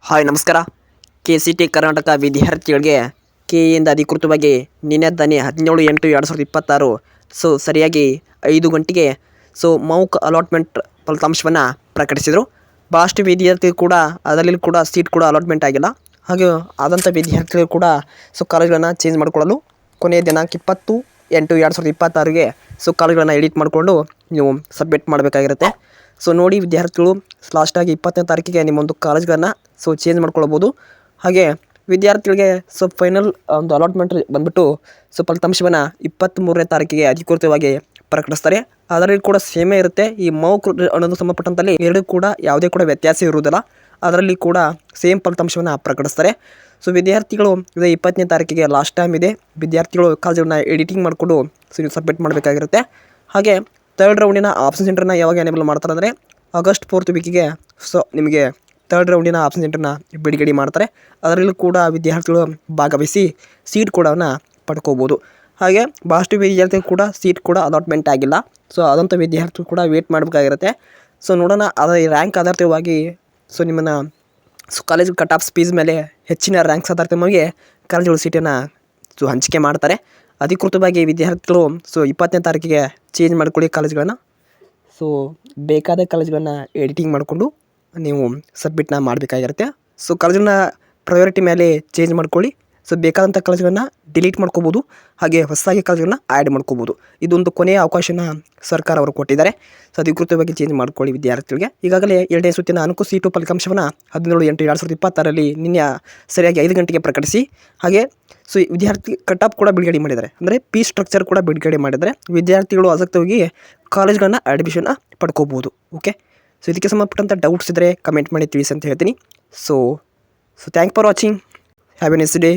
Hi ನಮಸ್ಕಾರ. KCT Karnataka ವಿದ್ಯಾರ್ಥಿಗಳಿಗೆ ಕೆಎಯಿಂದ ಅಧಿಕೃತವಾಗಿ ನಿನ್ನೆ ತಾನೇ 17/8/2026 ಸರಿಯಾಗಿ 5 ಗಂಟೆಗೆ ಮೌಕ್ ಅಲಾಟ್ಮೆಂಟ್ ಫಲಿತಾಂಶವನ್ನು ಪ್ರಕಟಿಸಿದರು. ಭಾಳಷ್ಟು ವಿದ್ಯಾರ್ಥಿಗಳು ಕೂಡ ಅದರಲ್ಲಿ ಕೂಡ ಸೀಟ್ ಕೂಡ ಅಲಾಟ್ಮೆಂಟ್ ಆಗಿಲ್ಲ. ಹಾಗೆ ಆದಂಥ ವಿದ್ಯಾರ್ಥಿಗಳು ಕೂಡ ಕಾಲೇಜ್ಗಳನ್ನು ಚೇಂಜ್ ಮಾಡಿಕೊಳ್ಳಲು ಕೊನೆಯ ದಿನಾಂಕ 20/8/2026ಗೆ ಕಾಲೇಜ್ಗಳನ್ನು ಎಡಿಟ್ ಮಾಡಿಕೊಂಡು ನೀವು ಸಬ್ಮಿಟ್ ಮಾಡಬೇಕಾಗಿರುತ್ತೆ. ನೋಡಿ ವಿದ್ಯಾರ್ಥಿಗಳು ಲಾಸ್ಟಾಗಿ 20ನೇ ತಾರೀಕಿಗೆ ನಿಮ್ಮೊಂದು ಕಾಲೇಜ್ಗಳನ್ನು ಚೇಂಜ್ ಮಾಡ್ಕೊಳ್ಬೋದು. ಹಾಗೆ ವಿದ್ಯಾರ್ಥಿಗಳಿಗೆ ಫೈನಲ್ ಒಂದು ಅಲಾಟ್ಮೆಂಟ್ ಬಂದುಬಿಟ್ಟು ಫಲಿತಾಂಶವನ್ನು 23ನೇ ತಾರೀಕಿಗೆ ಅಧಿಕೃತವಾಗಿ ಪ್ರಕಟಿಸ್ತಾರೆ. ಅದರಲ್ಲಿ ಕೂಡ ಸೇಮೇ ಇರುತ್ತೆ. ಈ ಮೌಕ್ ಅನ್ನೋದು ಸಂಬಂಧಪಟ್ಟಂತಲ್ಲಿ ಎರಡೂ ಕೂಡ ಯಾವುದೇ ಕೂಡ ವ್ಯತ್ಯಾಸ ಇರುವುದಿಲ್ಲ. ಅದರಲ್ಲಿ ಕೂಡ ಸೇಮ್ ಫಲಿತಾಂಶವನ್ನು ಪ್ರಕಟಿಸ್ತಾರೆ. ವಿದ್ಯಾರ್ಥಿಗಳು ಇದು 20ನೇ ತಾರೀಕಿಗೆ ಲಾಸ್ಟ್ ಟೈಮ್ ಇದೆ. ವಿದ್ಯಾರ್ಥಿಗಳು ಕಾಲೇಜನ್ನು ಎಡಿಟಿಂಗ್ ಮಾಡಿಕೊಂಡು ಸಬ್ಮಿಟ್ ಮಾಡಬೇಕಾಗಿರುತ್ತೆ. ಹಾಗೆ ಥರ್ಡ್ ರೌಂಡಿನ ಆಪ್ಷನ್ ಸೆಂಟರ್ನ ಯಾವಾಗ ಎನೇಬಲ್ ಮಾಡ್ತಾರೆ ಅಂದರೆ ಆಗಸ್ಟ್ 4th ವೀಕಿಗೆ ನಿಮಗೆ ಥರ್ಡ್ ರೌಂಡಿನ ಆಪ್ಷನ್ ಸೆಂಟರ್ನ ಬಿಡುಗಡೆ ಮಾಡ್ತಾರೆ. ಅದರಲ್ಲೂ ಕೂಡ ವಿದ್ಯಾರ್ಥಿಗಳು ಭಾಗವಹಿಸಿ ಸೀಟ್ ಕೂಡ ಪಡ್ಕೋಬೋದು. ಹಾಗೆ ಭಾಳಷ್ಟು ವಿದ್ಯಾರ್ಥಿಗಳು ಕೂಡ ಸೀಟ್ ಕೂಡ ಅಲಾಟ್ಮೆಂಟ್ ಆಗಿಲ್ಲ. ಅದಂಥ ವಿದ್ಯಾರ್ಥಿಗಳು ಕೂಡ ವೇಟ್ ಮಾಡಬೇಕಾಗಿರುತ್ತೆ. ನೋಡೋಣ ಅದರ ರ್ಯಾಂಕ್ ಆಧಾರಿತವಾಗಿ ನಿಮ್ಮನ್ನು ಕಾಲೇಜ್ ಕಟ್ ಆಫ್ ಫೀಸ್ ಮೇಲೆ ಹೆಚ್ಚಿನ ರ್ಯಾಂಕ್ಸ್ ಆಧಾರಿತವಾಗಿ ಕಾಲೇಜುಗಳು ಸೀಟನ್ನು ಹಂಚಿಕೆ ಮಾಡ್ತಾರೆ. ಅಧಿಕೃತವಾಗಿ ವಿದ್ಯಾರ್ಥಿಗಳು 20ನೇ ತಾರೀಕಿಗೆ ಚೇಂಜ್ ಮಾಡ್ಕೊಳ್ಳಿ ಕಾಲೇಜ್ಗಳನ್ನು. ಬೇಕಾದ ಕಾಲೇಜ್ಗಳನ್ನು ಎಡಿಟಿಂಗ್ ಮಾಡಿಕೊಂಡು ನೀವು ಸಬ್ಮಿಟ್ನ ಮಾಡಬೇಕಾಗಿರುತ್ತೆ. ಕಾಲೇಜನ್ನು ಪ್ರಯಾರಿಟಿ ಮೇಲೆ ಚೇಂಜ್ ಮಾಡ್ಕೊಳ್ಳಿ. ಬೇಕಾದಂಥ ಕಾಲೇಜ್ಗಳನ್ನು ಡಿಲೀಟ್ ಮಾಡ್ಕೋಬೋದು. ಹಾಗೆ ಹೊಸದಾಗಿ ಕಾಲೇಜ್ಗಳನ್ನ ಆ್ಯಡ್ ಮಾಡ್ಕೋಬೋದು. ಇದೊಂದು ಕೊನೆಯ ಅವಕಾಶನ ಸರ್ಕಾರ ಅವರು ಕೊಟ್ಟಿದ್ದಾರೆ. ಅಧಿಕೃತವಾಗಿ ಚೇಂಜ್ ಮಾಡ್ಕೊಳ್ಳಿ ವಿದ್ಯಾರ್ಥಿಗಳಿಗೆ. ಈಗಾಗಲೇ 2ನೇ ಸುತ್ತಿನ ಅನುಕೂಲ ಸೀಟು ಫಲಿತಾಂಶವನ್ನು 17/8/2026 ನಿನ್ನೆ ಸರಿಯಾಗಿ 5 ಗಂಟೆಗೆ ಪ್ರಕಟಿಸಿ ಹಾಗೆ ವಿದ್ಯಾರ್ಥಿ ಕಟ್ ಆಫ್ ಕೂಡ ಬಿಡುಗಡೆ ಮಾಡಿದ್ದಾರೆ. ಅಂದರೆ ಫೀಸ್ ಸ್ಟ್ರಕ್ಚರ್ ಕೂಡ ಬಿಡುಗಡೆ ಮಾಡಿದ್ದಾರೆ. ವಿದ್ಯಾರ್ಥಿಗಳು ಆಸಕ್ತವಾಗಿ ಕಾಲೇಜ್ಗಳನ್ನ ಅಡ್ಮಿಷನ್ ಪಡ್ಕೋಬೋದು. ಓಕೆ, ಇದಕ್ಕೆ ಸಂಬಂಧಪಟ್ಟಂಥ ಡೌಟ್ಸ್ ಇದ್ದರೆ ಕಮೆಂಟ್ ಮಾಡಿ ತಿಳಿಸಿ ಅಂತ ಹೇಳ್ತೀನಿ. Thank for watching. Have A nice day.